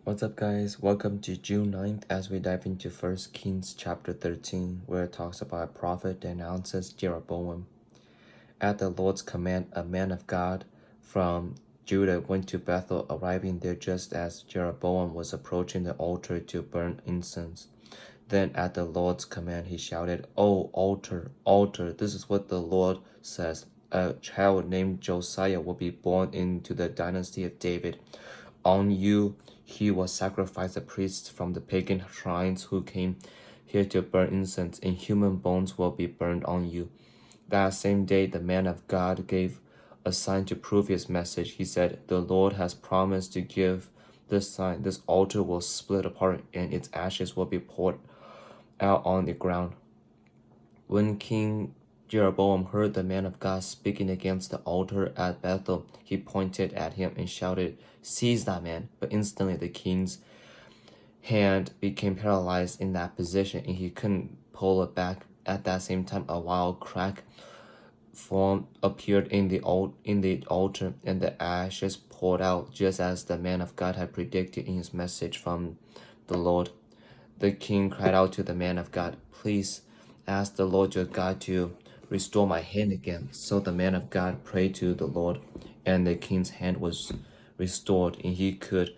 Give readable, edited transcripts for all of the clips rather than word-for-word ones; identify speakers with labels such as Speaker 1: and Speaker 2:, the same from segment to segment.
Speaker 1: What's up, guys? Welcome to June 9th as we dive into 1 Kings chapter 13, where it talks about a prophet that announces Jeroboam. At the Lord's command, a man of God from Judah went to Bethel, arriving there just as Jeroboam was approaching the altar to burn incense. Then at the Lord's command, he shouted, "Oh, altar, altar, this is what the Lord says. A child named Josiah will be born into the dynasty of David. On you he will sacrifice the priests from the pagan shrines who came here to burn incense, and human bones will be burned on you." That same day, the man of God gave a sign to prove his message. He said, "The Lord has promised to give this sign. This altar will split apart, and its ashes will be poured out on the ground." When King Jeroboam heard the man of God speaking against the altar at Bethel, he pointed at him and shouted, "Seize that man!" But instantly the king's hand became paralyzed in that position, and he couldn't pull it back. At that same time, a wild crack form appeared in the altar, and the ashes poured out, just as the man of God had predicted in his message from the Lord. The king cried out to the man of God, "Please ask the Lord your God to restore my hand again." So the man of God prayed to the Lord, and the king's hand was restored, and he could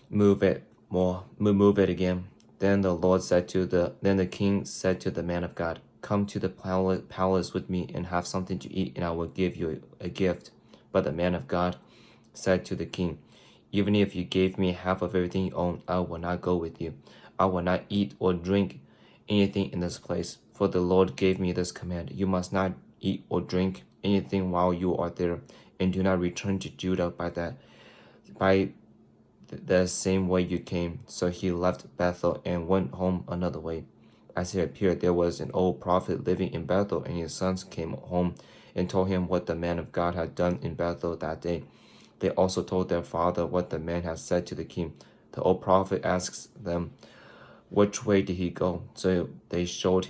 Speaker 1: move it again. Then the king said to the man of God, "Come to the palace with me and have something to eat, and I will give you a gift." But the man of God said to the king, "Even if you gave me half of everything you own, I will not go with you. I will not eat or drink anything in this place, for the Lord gave me this command: you must not eat or drink anything while you are there, and do not return to Judah by the same way you came." So he left Bethel and went home another way. As he appeared, there was an old prophet living in Bethel, and his sons came home and told him what the man of God had done in Bethel that day. They also told their father what the man had said to the king. The old prophet asks them, "Which way did he go?" So they showed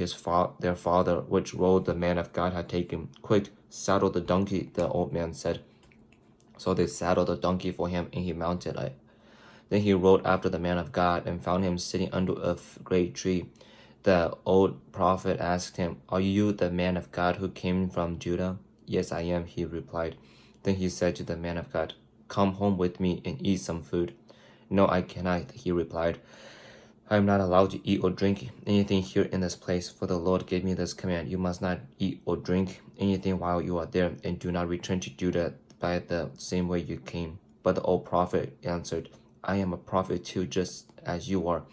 Speaker 1: their father which road the man of God had taken. "Quick, saddle the donkey," the old man said. So they saddled the donkey for him, and he mounted it. Then he rode after the man of God and found him sitting under a great tree. The old prophet asked him, "Are you the man of God who came from Judah?" "Yes, I am," he replied. Then he said to the man of God, "Come home with me and eat some food." "No, I cannot," he replied. "I am not allowed to eat or drink anything here in this place, for the Lord gave me this command: you must not eat or drink anything while you are there, and do not return to Judah by the same way you came." But the old prophet answered, "I am a prophet too, just as you are.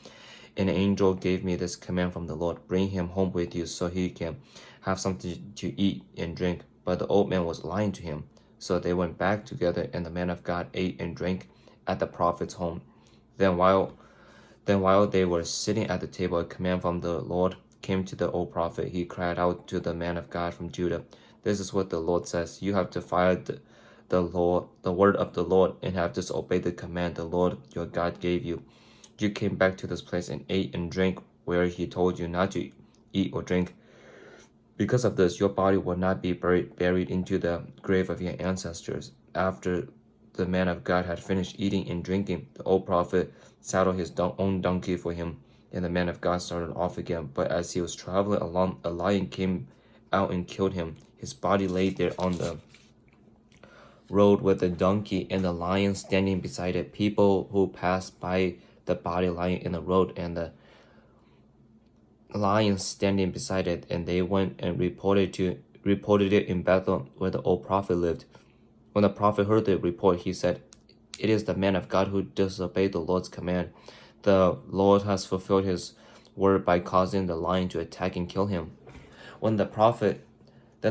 Speaker 1: An angel gave me this command from the Lord: bring him home with you so he can have something to eat and drink." But the old man was lying to him. So they went back together, and the man of God ate and drank at the prophet's home. Then while they were sitting at the table, a command from the Lord came to the old prophet. He cried out to the man of God from Judah, "This is what the Lord says: you have defied the word of the Lord, and have disobeyed the command the Lord your God gave you. You came back to this place and ate and drank where he told you not to eat or drink. Because of this, your body will not be buried into the grave of your ancestors." After the man of God had finished eating and drinking, the old prophet saddled his own donkey for him, and the man of God started off again. But as he was traveling along, a lion came out and killed him. His body lay there on the road with the donkey and the lion standing beside it. People who passed by the body lying in the road and the lion standing beside it, and they went and reported it in Bethel, where the old prophet lived. When the prophet heard the report, he said, "It is the man of God who disobeyed the Lord's command. The Lord has fulfilled his word by causing the lion to attack and kill him." Then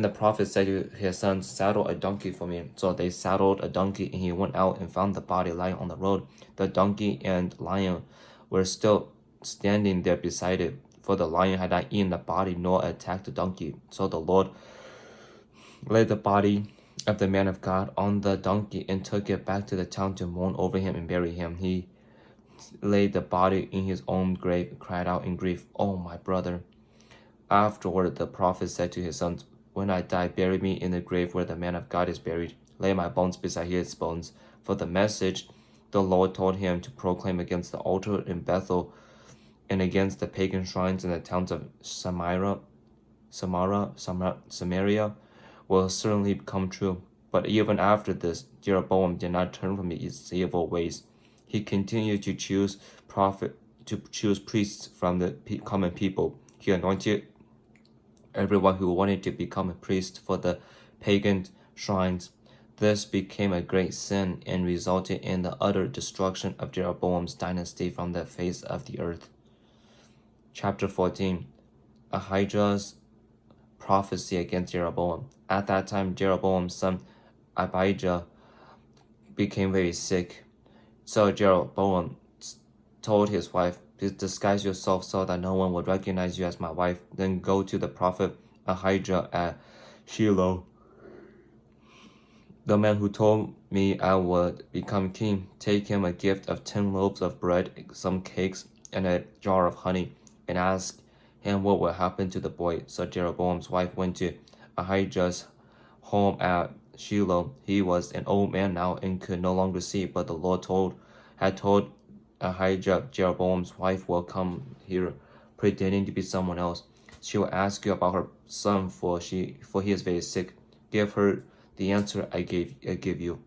Speaker 1: the prophet said to his sons, "Saddle a donkey for me." So they saddled a donkey, and he went out and found the body lying on the road. The donkey and lion were still standing there beside it, for the lion had not eaten the body nor attacked the donkey. So the Lord laid the body of the man of God on the donkey and took it back to the town to mourn over him and bury him. He laid the body in his own grave and cried out in grief, "Oh, my brother." Afterward, the prophet said to his sons, "When I die, bury me in the grave where the man of God is buried. Lay my bones beside his bones." For the message The Lord told him to proclaim against the altar in Bethel and against the pagan shrines in the towns of Samaria will certainly come true. But even after this, Jeroboam did not turn from his evil ways. He continued to choose priests from the common people. He anointed everyone who wanted to become a priest for the pagan shrines. This became a great sin and resulted in the utter destruction of Jeroboam's dynasty from the face of the earth. Chapter 14. Ahijah's prophecy against Jeroboam. At that time, Jeroboam's son Abijah became very sick. So Jeroboam told his wife, "Please disguise yourself so that no one will recognize you as my wife. Then go to the prophet Ahijah at Shiloh, the man who told me I would become king. Take him a gift of 10 loaves of bread, some cakes, and a jar of honey, and ask him what will happen to the boy." So Jeroboam's wife went to Ahijah's home at Shiloh. He was an old man now and could no longer see, but the Lord had told Ahijah, "Jeroboam's wife will come here pretending to be someone else. She will ask you about her son, for he is very sick. Give her the answer I give you."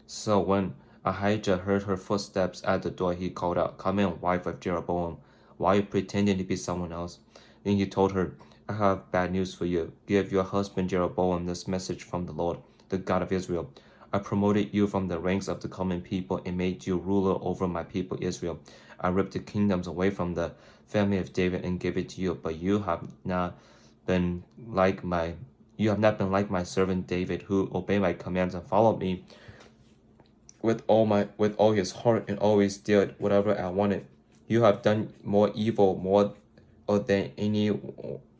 Speaker 1: So when Ahijah heard her footsteps at the door, he called out, "Come in, wife of Jeroboam. Why are you pretending to be someone else?" Then he told her, "I have bad news for you. Give your husband Jeroboam this message from the Lord, the God of Israel. I promoted you from the ranks of the common people and made you ruler over my people Israel. I ripped the kingdoms away from the family of David and gave it to you, but you have not been like my servant David, who obeyed my commands and followed me with all his heart and always did whatever I wanted. You have done more evil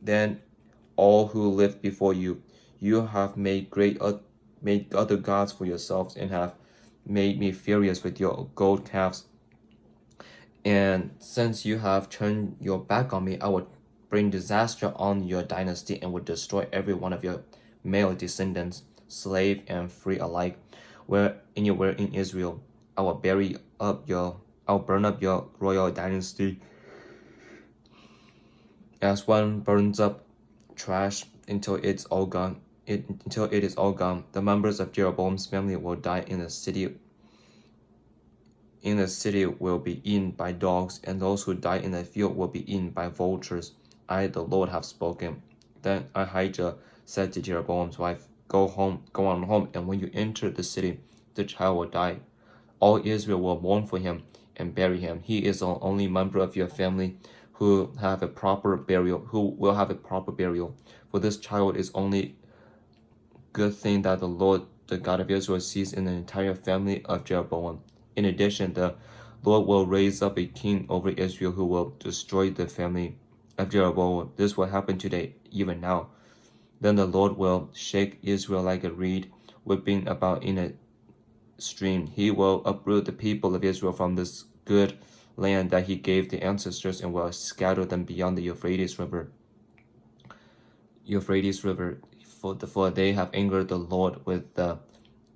Speaker 1: than all who lived before you. You have made other gods for yourselves and have made me furious with your gold calves. And since you have turned your back on me, I will bring disaster on your dynasty and will destroy every one of your male descendants, slave and free alike, anywhere in Israel. I will burn up your royal dynasty as one burns up trash until it is all gone. The members of Jeroboam's family will die in the city. Will be eaten by dogs, and those who die in the field will be eaten by vultures. I, the Lord, have spoken." Then Ahijah said to Jeroboam's wife, go on home, and when you enter the city, the child will die. All Israel will mourn for him and bury him. He is the only member of your family who will have a proper burial. For this child is only good thing that the Lord, the God of Israel, sees in the entire family of Jeroboam. In addition, the Lord will raise up a king over Israel who will destroy the family of Jeroboam. This will happen today, even now. Then the Lord will shake Israel like a reed, whipping about in a stream. He will uproot the people of Israel from this good land that he gave the ancestors and will scatter them beyond the Euphrates River. For they have angered the Lord with the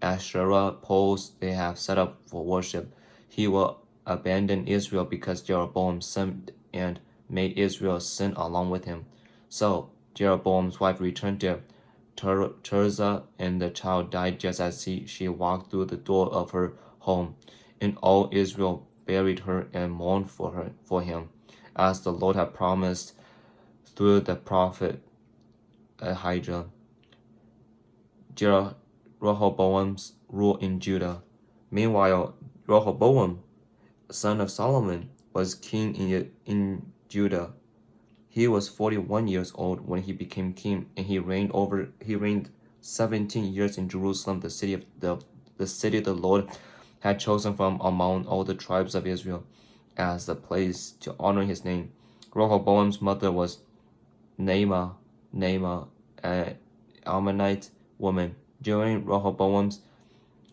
Speaker 1: Asherah poles they have set up for worship. He will abandon Israel because Jeroboam sinned and made Israel sin along with him. So Jeroboam's wife returned to Tirzah, and the child died just as she walked through the door of her home. And all Israel buried her and mourned for him, as the Lord had promised through the prophet Ahijah. Rehoboam's rule in Judah. Meanwhile, Rehoboam, son of Solomon, was king in Judah. He was 41 years old when he became king, and he reigned 17 years in Jerusalem, the city the Lord had chosen from among all the tribes of Israel as the place to honor his name. Rehoboam's mother was Naamah, an Ammonite woman. During Rehoboam's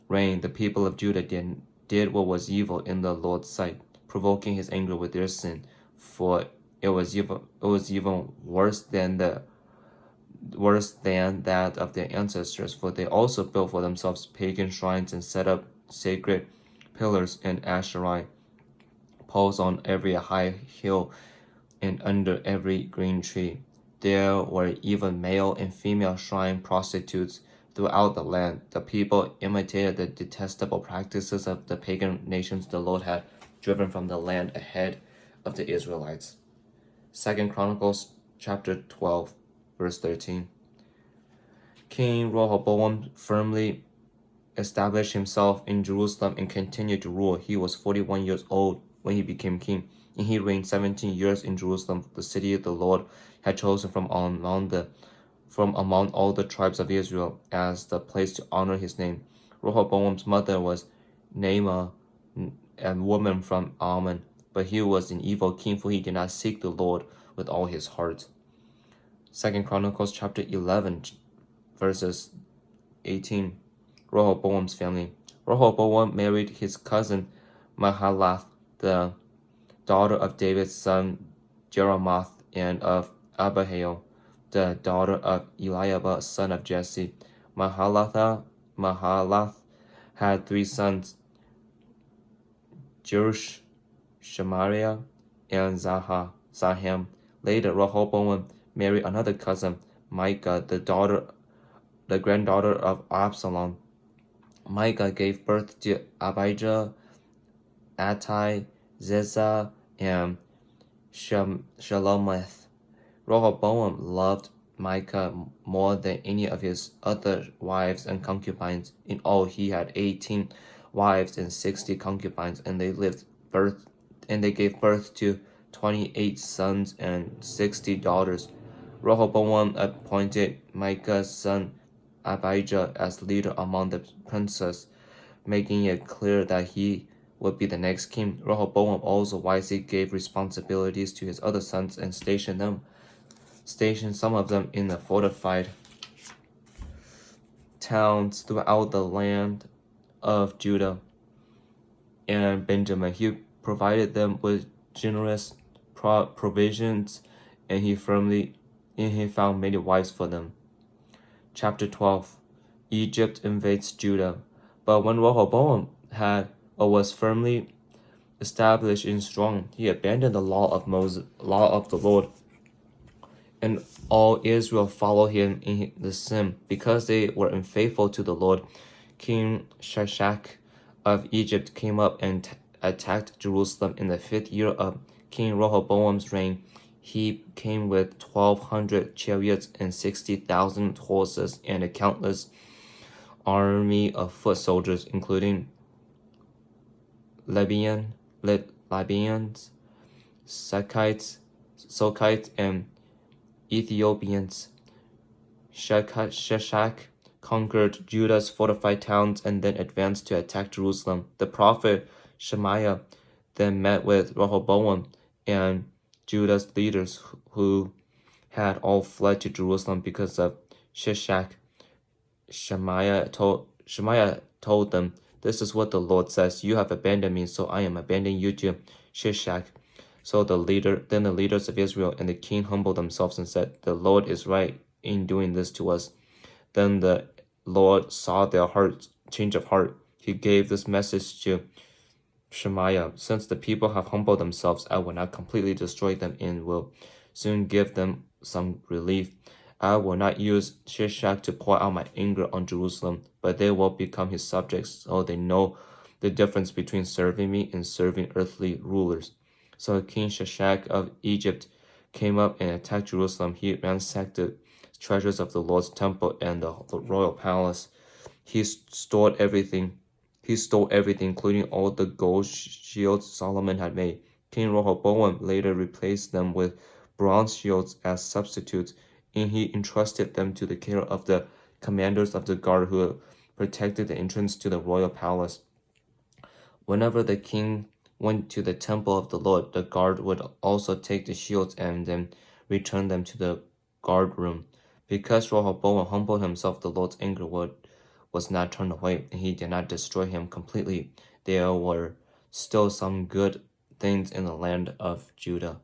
Speaker 1: reign, the people of Judah did what was evil in the Lord's sight, provoking his anger with their sin, for it was even worse than that of their ancestors, for they also built for themselves pagan shrines and set up sacred pillars and Asherah poles on every high hill and under every green tree. There were even male and female shrine prostitutes throughout the land. The people imitated the detestable practices of the pagan nations the Lord had driven from the land ahead of the Israelites. 2 Chronicles chapter 12, verse 13. King Rehoboam firmly established himself in Jerusalem and continued to rule. He was 41 years old when he became king, and he reigned 17 years in Jerusalem, the city the Lord had chosen from among all the tribes of Israel as the place to honor his name. Rehoboam's mother was Naamah, a woman from Ammon, but he was an evil king, for he did not seek the Lord with all his heart. 2 Chronicles chapter 11, verses 18. Rehoboam's family. Rehoboam married his cousin Mahalath, the daughter of David's son Jeremoth, and of Abihail, the daughter of Eliab, son of Jesse. Mahalath had 3 sons, Jerush, Shemariah, and Zaham. Later, Rehoboam married another cousin, Micah, the granddaughter of Absalom. Micah gave birth to Abijah, Attai, Zizah, and Shalomith. Rehoboam loved Micah more than any of his other wives and concubines. In all, he had 18 wives and 60 concubines, and they gave birth to 28 sons and 60 daughters. Rehoboam appointed Micah's son Abijah as leader among the princes, making it clear that he would be the next king. Rehoboam also wisely gave responsibilities to his other sons and stationed some of them in the fortified towns throughout the land of Judah and Benjamin. He provided them with generous provisions, and he found many wives for them. Chapter 12. Egypt invades Judah. But when Rehoboam was firmly established and strong, he abandoned the law of the Lord, and all Israel followed him in the sin because they were unfaithful to the Lord. King Shishak of Egypt came up and attacked Jerusalem in the 5th year of King Rehoboam's reign. He came with 1,200 chariots and 60,000 horses and a countless army of foot soldiers, including Libyans, Sukites, and Ethiopians. Shishak conquered Judah's fortified towns and then advanced to attack Jerusalem. The prophet Shemaiah then met with Rehoboam and Judah's leaders, who had all fled to Jerusalem because of Shishak. Shemaiah told them, "This is what the Lord says: You have abandoned me, so I am abandoning you to Shishak." So the leaders of Israel and the king humbled themselves and said, "The Lord is right in doing this to us." Then the Lord saw their change of heart. He gave this message to Shemaiah: "Since the people have humbled themselves, I will not completely destroy them and will soon give them some relief. I will not use Shishak to pour out my anger on Jerusalem, but they will become his subjects, so they know the difference between serving me and serving earthly rulers." So King Shishak of Egypt came up and attacked Jerusalem. He ransacked the treasures of the Lord's temple and the royal palace. He stole everything, including all the gold shields Solomon had made. King Rehoboam later replaced them with bronze shields as substitutes, and he entrusted them to the care of the commanders of the guard who protected the entrance to the royal palace. Whenever the king went to the temple of the Lord, the guard would also take the shields and then return them to the guard room. Because Rehoboam humbled himself, the Lord's anger was not turned away, and he did not destroy him completely. There were still some good things in the land of Judah.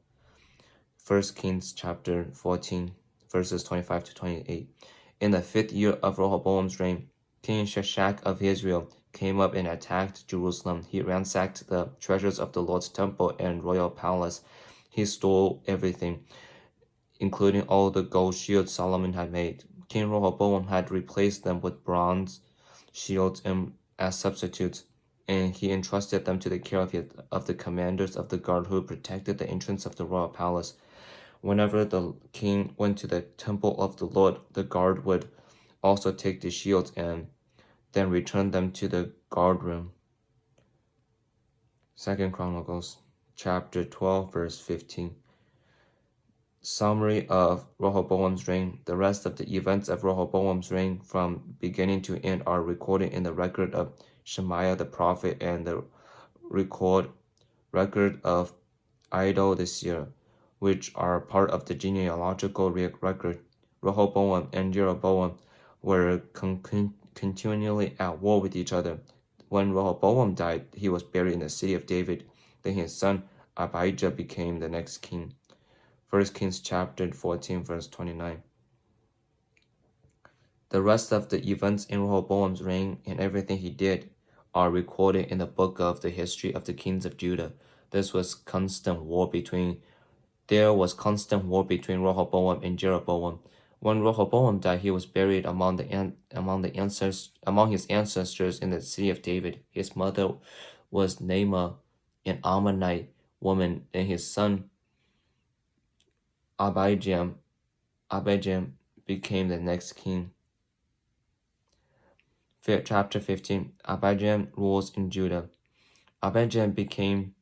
Speaker 1: 1 Kings chapter 14, verses 25 to 28. In the 5th year of Rehoboam's reign, King Shishak of Israel came up and attacked Jerusalem. He ransacked the treasures of the Lord's temple and royal palace. He stole everything, including all the gold shields Solomon had made. King Rehoboam had replaced them with bronze shields as substitutes, and he entrusted them to the care of the commanders of the guard who protected the entrance of the royal palace. Whenever the king went to the temple of the Lord, the guard would also take the shields and then return them to the guard room. 2 Chronicles chapter 12 verse 15. Summary of Rehoboam's reign. The rest of the events of Rehoboam's reign from beginning to end are recorded in the record of Shemaiah the prophet and the record of Iddo the seer, which are part of the genealogical record. Rehoboam and Jeroboam were continually at war with each other. When Rehoboam died, he was buried in the city of David. Then his son Abijah became the next king. 1 Kings chapter 14 verse 29. The rest of the events in Rehoboam's reign and everything he did are recorded in the book of the history of the kings of Judah. There was constant war between Rehoboam and Jeroboam. When Rehoboam died, he was buried among his ancestors in the city of David. His mother was Naamah, an Ammonite woman, and his son Abijam became the next king. Chapter 15. Abijam rules in Judah. Abijam began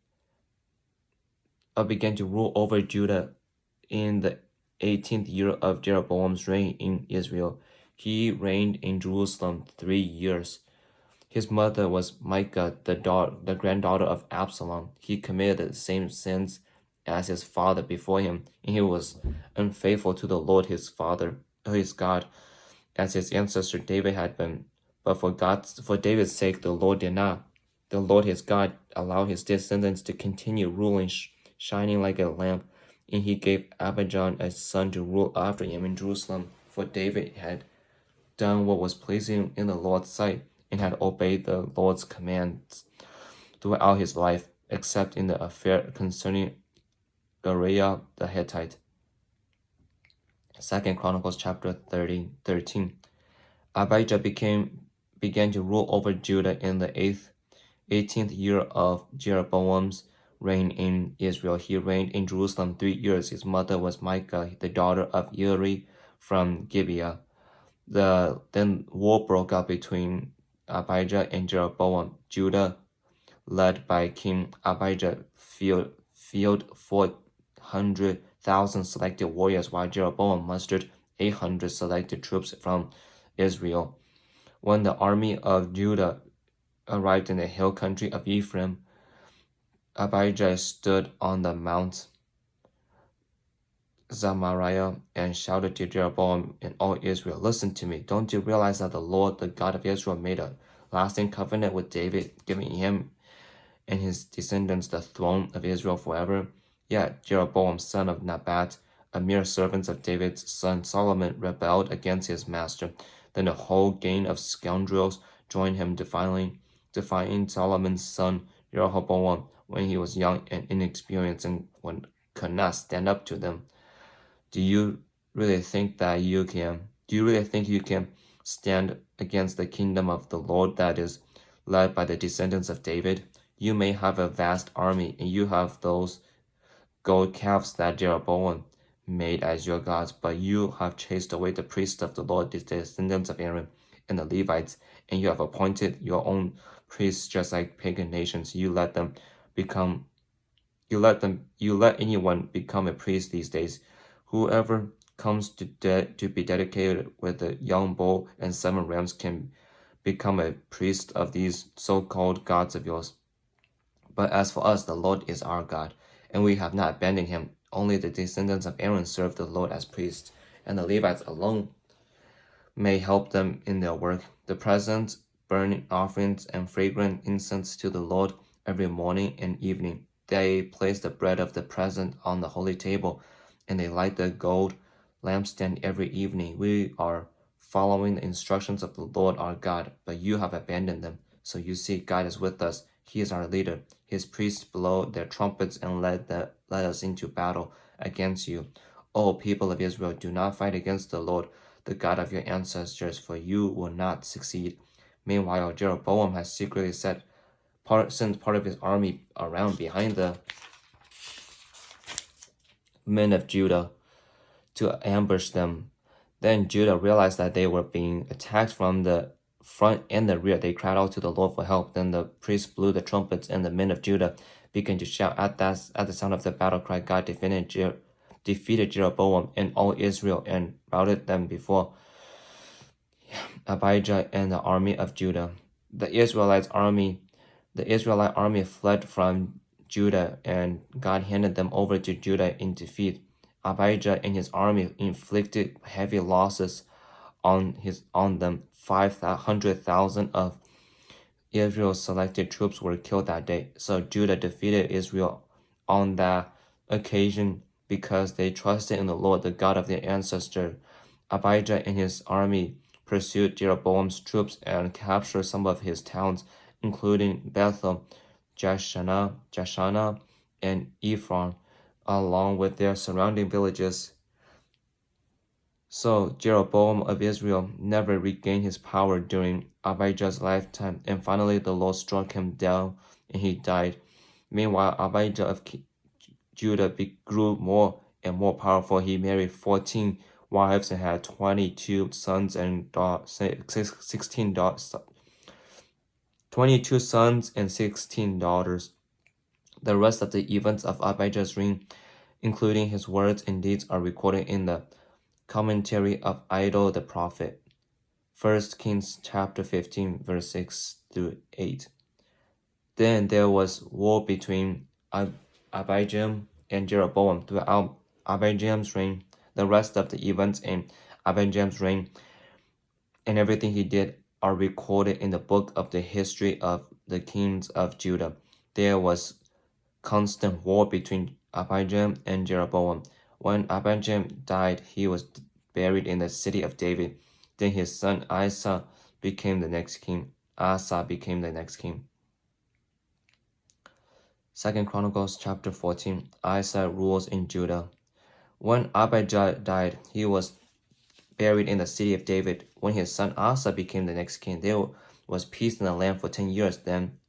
Speaker 1: to rule over Judah in the 18th year of Jeroboam's reign in Israel. He reigned in Jerusalem 3 years. His mother was Micah, the granddaughter of Absalom. He committed the same sins as his father before him, and he was unfaithful to the Lord his God, as his ancestor David had been. But for David's sake, the Lord his God, allow his descendants to continue ruling, shining like a lamp, and he gave Abijah a son to rule after him in Jerusalem. For David had done what was pleasing in the Lord's sight, and had obeyed the Lord's commands throughout his life, except in the affair concerning Uriah the Hittite. 2 Chronicles chapter 13. Abijah began to rule over Judah in the 18th year of Jeroboam's reign in Israel. He reigned in Jerusalem 3 years. His mother was Micah, the daughter of Uri from Gibeah. Then war broke out between Abijah and Jeroboam. Judah, led by King Abijah, field 400,000 selected warriors, while Jeroboam mustered 800 selected troops from Israel. When the army of Judah arrived in the hill country of Ephraim, Abijah stood on the Mount Zemariah and shouted to Jeroboam and all Israel, "Listen to me. Don't you realize that the Lord, the God of Israel, made a lasting covenant with David, giving him and his descendants the throne of Israel forever? Yet Jeroboam, son of Nebat, a mere servant of David's son Solomon, rebelled against his master. Then the whole gang of scoundrels joined him, defying Solomon's son Rehoboam when he was young and inexperienced and could not stand up to them. Do you really think you can stand against the kingdom of the Lord that is led by the descendants of David? You may have a vast army, and you have those gold calves that Jeroboam made as your gods, but you have chased away the priests of the Lord, the descendants of Aaron, and the Levites, and you have appointed your own priests just like pagan nations. You let anyone become a priest these days. Whoever comes to be dedicated with a young bull and 7 rams can become a priest of these so-called gods of yours. But as for us, the Lord is our God, and we have not abandoned him. Only the descendants of Aaron serve the Lord as priests, and the Levites alone may help them in their work. The present burning offerings and fragrant incense to the Lord every morning and evening. They place the bread of the present on the holy table, and they light the gold lampstand every evening. We are following the instructions of the Lord our God, but you have abandoned them. So you see, God is with us. He is our leader. His priests blow their trumpets and led us into battle against you. O people of Israel, do not fight against the Lord, the God of your ancestors, for you will not succeed. Meanwhile, Jeroboam has secretly sent part of his army around behind the men of Judah to ambush them. Then Judah realized that they were being attacked from the front and the rear. They cried out to the Lord for help. Then the priests blew the trumpets, and the men of Judah began to shout. At the sound of the battle cry, God defeated Jeroboam and all Israel and routed them before Abijah and the army of Judah. The Israelite army fled from Judah, and God handed them over to Judah in defeat. Abijah and his army inflicted heavy losses on them. 500,000 of Israel's selected troops were killed that day. So Judah defeated Israel on that occasion because they trusted in the Lord, the God of their ancestors. Abijah and his army pursued Jeroboam's troops and captured some of his towns, including Bethel, Jashana, and Ephron, along with their surrounding villages. So Jeroboam of Israel never regained his power during Abijah's lifetime, and finally the Lord struck him down and he died. Meanwhile, Abijah of Judah grew more and more powerful. He married 14 wives and had 22 sons and 22 sons and 16 daughters. The rest of the events of Abijah's reign, including his words and deeds, are recorded in the commentary of Iddo the prophet. 1 Kings chapter 15, verse 6 through 8. Then there was war between Abijam and Jeroboam throughout Abijam's reign. The rest of the events in Abijam's reign and everything he did are recorded in the book of the history of the kings of Judah. There was constant war between Abijam and Jeroboam. When Abijam died, he was buried in the city of David. Then his son Asa became the next king. 2 Chronicles chapter 14. Asa rules in Judah. When Abijah died, he was buried in the city of David. When his son Asa became the next king, there was peace in the land for 10 years. Then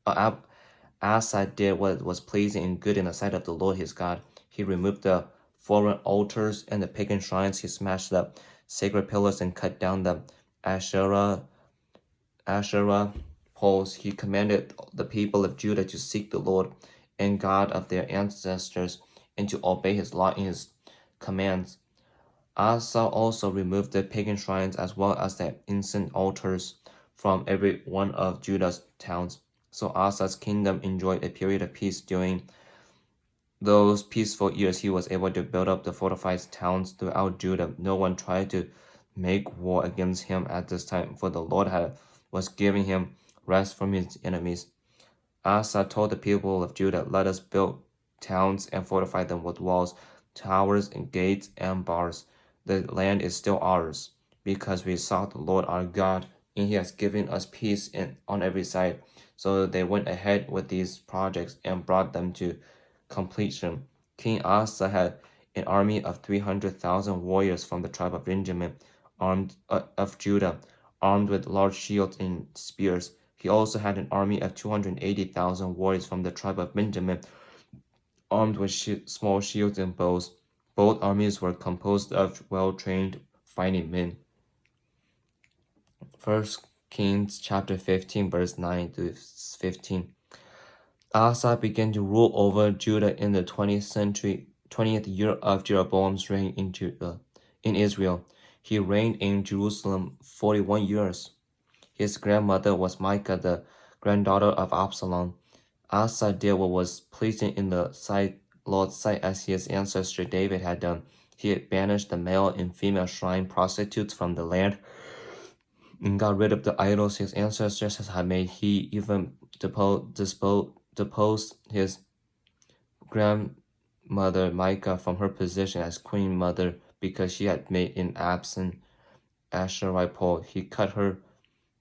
Speaker 1: Asa did what was pleasing and good in the sight of the Lord his God. He removed the foreign altars and the pagan shrines. He smashed the sacred pillars and cut down the Asherah poles. He commanded the people of Judah to seek the Lord and God of their ancestors and to obey his law and his commands. Asa also removed the pagan shrines as well as the incense altars from every one of Judah's towns. So Asa's kingdom enjoyed a period of peace. During those peaceful years, he was able to build up the fortified towns throughout Judah. No one tried to make war against him at this time, for the Lord was giving him rest from his enemies. Asa told the people of Judah, "Let us build towns and fortify them with walls, towers, and gates and bars. The land is still ours, because we sought the Lord our God, and he has given us peace on every side." So they went ahead with these projects and brought them to completion. King Asa had an army of 300,000 warriors from the tribe of Benjamin, of Judah, armed with large shields and spears. He also had an army of 280,000 warriors from the tribe of Benjamin, armed with small shields and bows. Both armies were composed of well-trained fighting men. 1 Kings chapter 15, verse 9 through 15. Asa began to rule over Judah in the 20th year of Jeroboam's reign in Israel. He reigned in Jerusalem 41 years. His grandmother was Micah, the granddaughter of Absalom. Asa did what was pleasing in the Lord's sight, as his ancestor David had done. He had banished the male and female shrine prostitutes from the land and got rid of the idols his ancestors had made. He even deposed his grandmother Micah from her position as queen mother because she had made an absent Asherah pole. He cut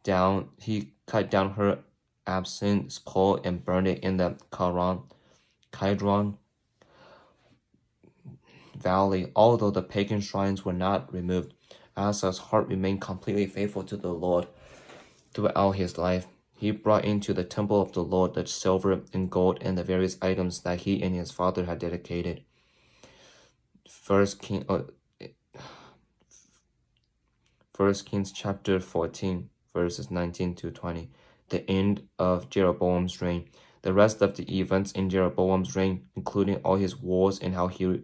Speaker 1: down her absinthe pole and burned it in the Kidron Valley. Although the pagan shrines were not removed, Asa's heart remained completely faithful to the Lord throughout his life. He brought into the temple of the Lord the silver and gold and the various items that he and his father had dedicated. First Kings chapter 14, verses 19 to 20. The end of Jeroboam's reign. The rest of the events in Jeroboam's reign, including all his wars and how he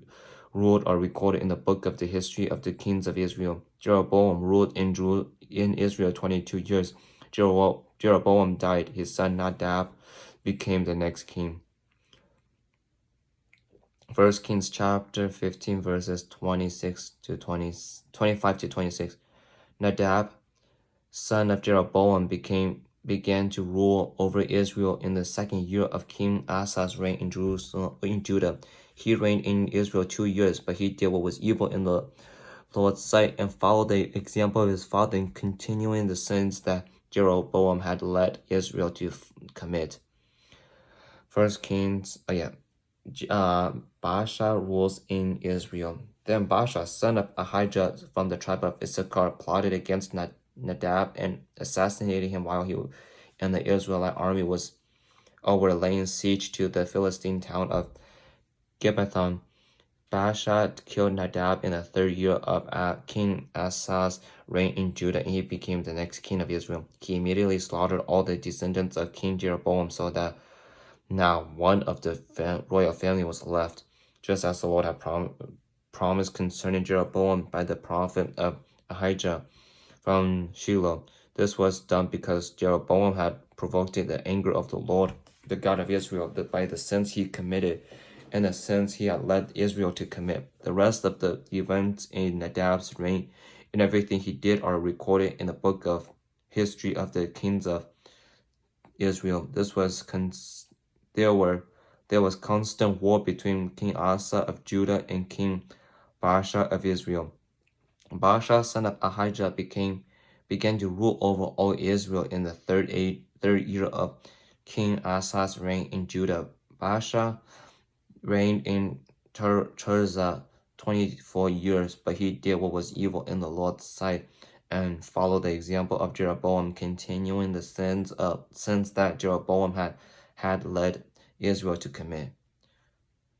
Speaker 1: ruled, are recorded in the book of the history of the kings of Israel. Jeroboam ruled in Israel 22 years. Jeroboam died. His son Nadab became the next king. 1 Kings chapter 15, verses 25 to 26. Nadab, son of Jeroboam, began to rule over Israel in the second year of King Asa's reign in Judah. He reigned in Israel 2 years, but he did what was evil in the Lord's sight and followed the example of his father in continuing the sins that Jeroboam had led Israel to commit. Baasha rules in Israel. Then Baasha, son of Ahijah from the tribe of Issachar, plotted against Nadab and assassinated him while he and the Israelite army were laying siege to the Philistine town of Gibbethon. Baasha killed Nadab in the third year of King Asa's reign in Judah, and he became the next king of Israel. He immediately slaughtered all the descendants of King Jeroboam, so that now one of the royal family was left, just as the Lord had promised concerning Jeroboam by the prophet of Ahijah from Shiloh. This was done because Jeroboam had provoked the anger of the Lord, the God of Israel, by the sins he committed and the sins he had led Israel to commit. The rest of the events in Nadab's reign and everything he did are recorded in the book of history of the kings of Israel. There was constant war between King Asa of Judah and King Baasha of Israel. Baasha, son of Ahijah, began to rule over all Israel in the third year of King Asa's reign in Judah. Baasha reigned in Tirzah 24 years, but he did what was evil in the Lord's sight and followed the example of Jeroboam, continuing the sins that Jeroboam had led Israel to commit.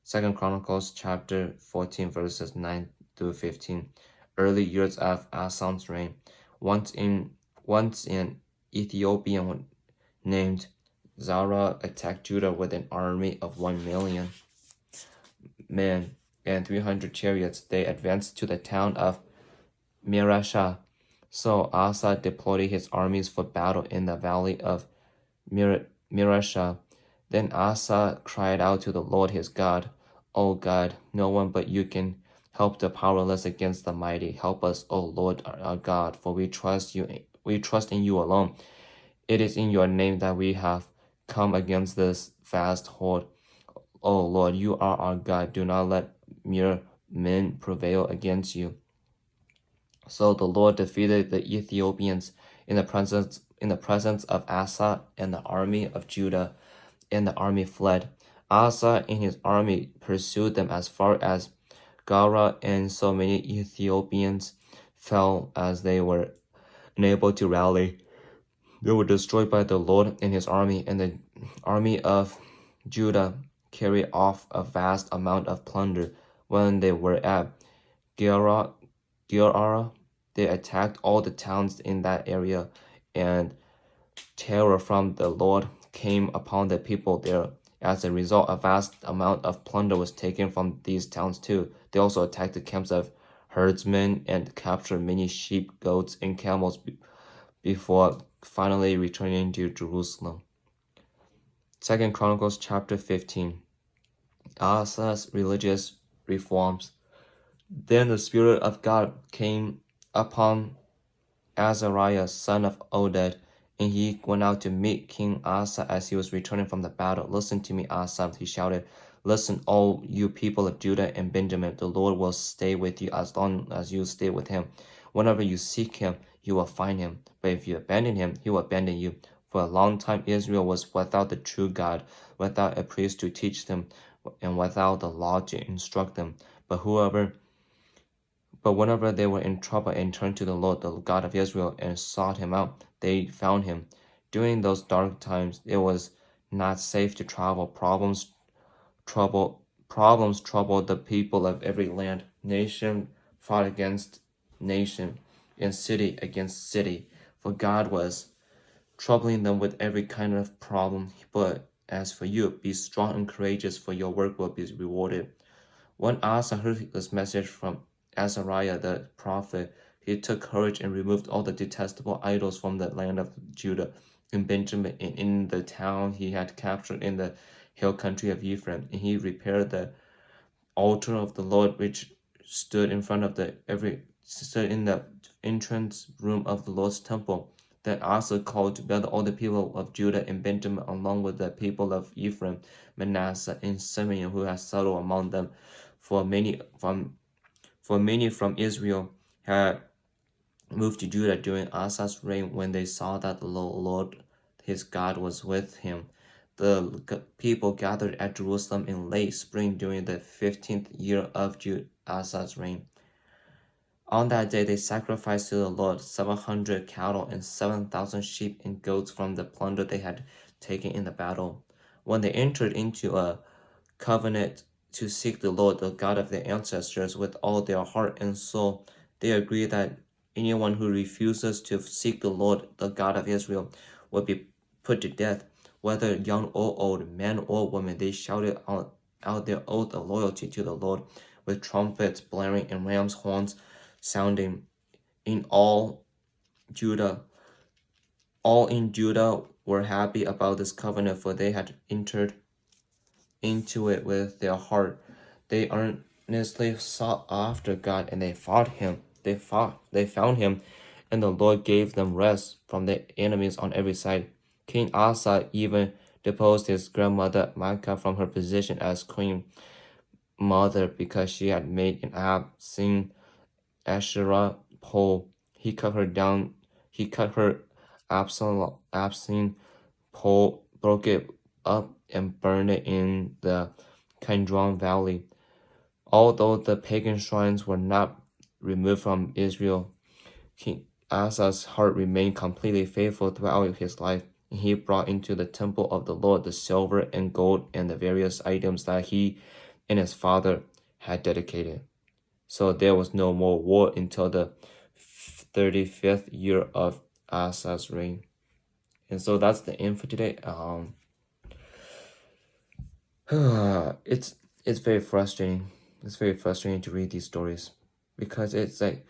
Speaker 1: 2 Chronicles chapter 14, verses 9 through 15. Early years of Asa's reign. Once an Ethiopian named Zara attacked Judah with an army of 1 million men and 300 chariots. They advanced to the town of Mirashah. So Asa deployed his armies for battle in the valley of Mirashah. Then Asa cried out to the Lord his God, "O God, no one but you can help the powerless against the mighty. Help us, O Lord our God, for we trust in you alone. It is in your name that we have come against this vast horde. O Lord, you are our God. Do not let mere men prevail against you." So the Lord defeated the Ethiopians in the presence of Asa and the army of Judah, and the army fled. Asa and his army pursued them as far as Gara, and so many Ethiopians fell as they were unable to rally. They were destroyed by the Lord and his army, and the army of Judah carried off a vast amount of plunder. When they were at Gerar, they attacked all the towns in that area, and terror from the Lord came upon the people there. As a result, a vast amount of plunder was taken from these towns too. They also attacked the camps of herdsmen and captured many sheep, goats, and camels before finally returning to Jerusalem. 2 Chronicles chapter 15. Asa's religious reforms. Then the Spirit of God came upon Azariah, son of Oded, and he went out to meet King Asa as he was returning from the battle. "Listen to me, Asa," he shouted. "Listen, all you people of Judah and Benjamin. The Lord will stay with you as long as you stay with him. Whenever you seek him, you will find him. But if you abandon him, he will abandon you. For a long time, Israel was without the true God, without a priest to teach them, and without the law to instruct them. But whenever they were in trouble and turned to the Lord, the God of Israel, and sought him out, they found him. During those dark times, it was not safe to travel. Problems troubled the people of every land. Nation fought against nation, and city against city. For God was troubling them with every kind of problem. But as for you, be strong and courageous, for your work will be rewarded. When Asa heard this message from Azariah the prophet, he took courage and removed all the detestable idols from the land of Judah and Benjamin and in the town he had captured in the hill country of Ephraim. And he repaired the altar of the Lord which stood in front of stood in the entrance room of the Lord's temple. Then Asa called together all the people of Judah and Benjamin, along with the people of Ephraim, Manasseh, and Simeon, who had settled among them. For many from Israel had moved to Judah during Asa's reign when they saw that the Lord his God was with him. The people gathered at Jerusalem in late spring during the 15th year of Asa's reign. On that day they sacrificed to the Lord 700 cattle and 7,000 sheep and goats from the plunder they had taken in the battle. When they entered into a covenant to seek the Lord, the God of their ancestors, with all their heart and soul, they agreed that anyone who refuses to seek the Lord, the God of Israel, would be put to death. Whether young or old, man or woman, they shouted out their oath of loyalty to the Lord with trumpets blaring and ram's horns sounding. In all in Judah were happy about this covenant, for they had entered into it with their heart. They earnestly sought after God, and they fought him. They found him, and the Lord gave them rest from their enemies on every side. King Asa even deposed his grandmother Micah from her position as queen mother because she had made an obscene Asherah pole. He cut her obscene pole, broke it up, and burned it in the Kidron Valley. Although the pagan shrines were not removed from Israel, King Asa's heart remained completely faithful throughout his life. He brought into the temple of the Lord the silver and gold and the various items that he and his father had dedicated. So there was no more war until the 35th year of Asa's reign. And so that's the end for today. It's very frustrating. It's very frustrating to read these stories because it just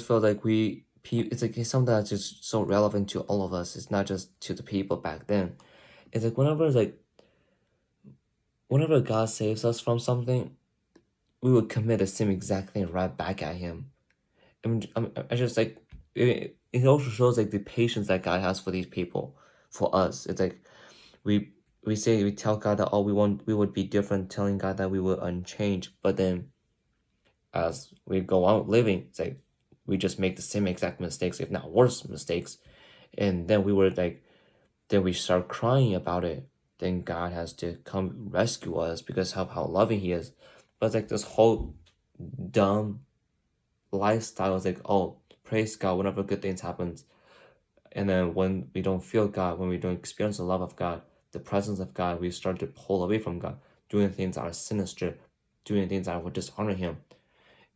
Speaker 1: felt like it's something that's just so relevant to all of us. It's not just to the people back then. It's like whenever God saves us from something, we would commit the same exact thing right back at him. I just like it also shows like the patience that God has for these people, for us. It's like we tell God that we would be different, telling God that we would unchanged, but then as we go on living, it's like we just make the same exact mistakes, if not worse mistakes, and then we start crying about it. Then God has to come rescue us because of how loving he is. But it's like this whole dumb lifestyle is like, oh, praise God whenever good things happens, and then when we don't feel God, when we don't experience the love of God, the presence of God, we start to pull away from God, doing things that are sinister, doing things that would dishonor him,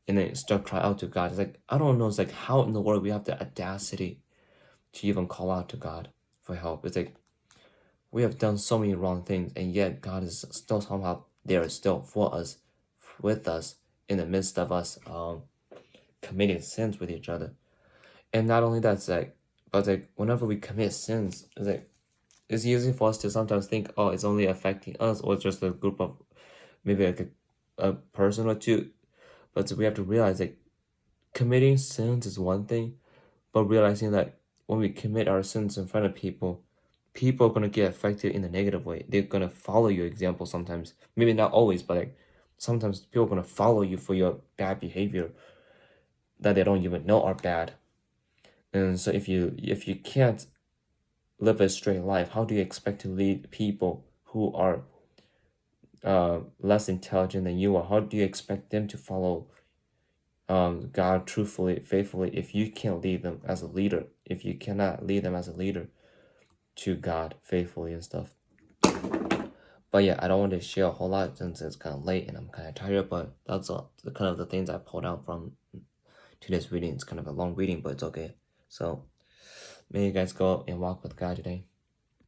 Speaker 1: and then start cry out to God. It's like, I don't know, it's like how in the world we have the audacity to even call out to God for help. It's like we have done so many wrong things, and yet God is still somehow there, still for us, with us, in the midst of us committing sins with each other. And not only that, but whenever we commit sins, it's easy for us to sometimes think, oh, it's only affecting us, or it's just a group of maybe a person or two. But we have to realize committing sins is one thing, but realizing that when we commit our sins in front of people are gonna get affected in a negative way. They're gonna follow your example sometimes. Maybe not always, but sometimes people are gonna follow you for your bad behavior that they don't even know are bad. And so if you can't live a straight life, how do you expect to lead people who are less intelligent than you are? How do you expect them to follow God truthfully, faithfully, if you can't lead them as a leader, if you cannot lead them as a leader to God faithfully and stuff? But yeah, I don't want to share a whole lot since it's kind of late and I'm kind of tired, but that's the kind of the things I pulled out from today's reading. It's kind of a long reading, but it's okay. So may you guys go and walk with God today.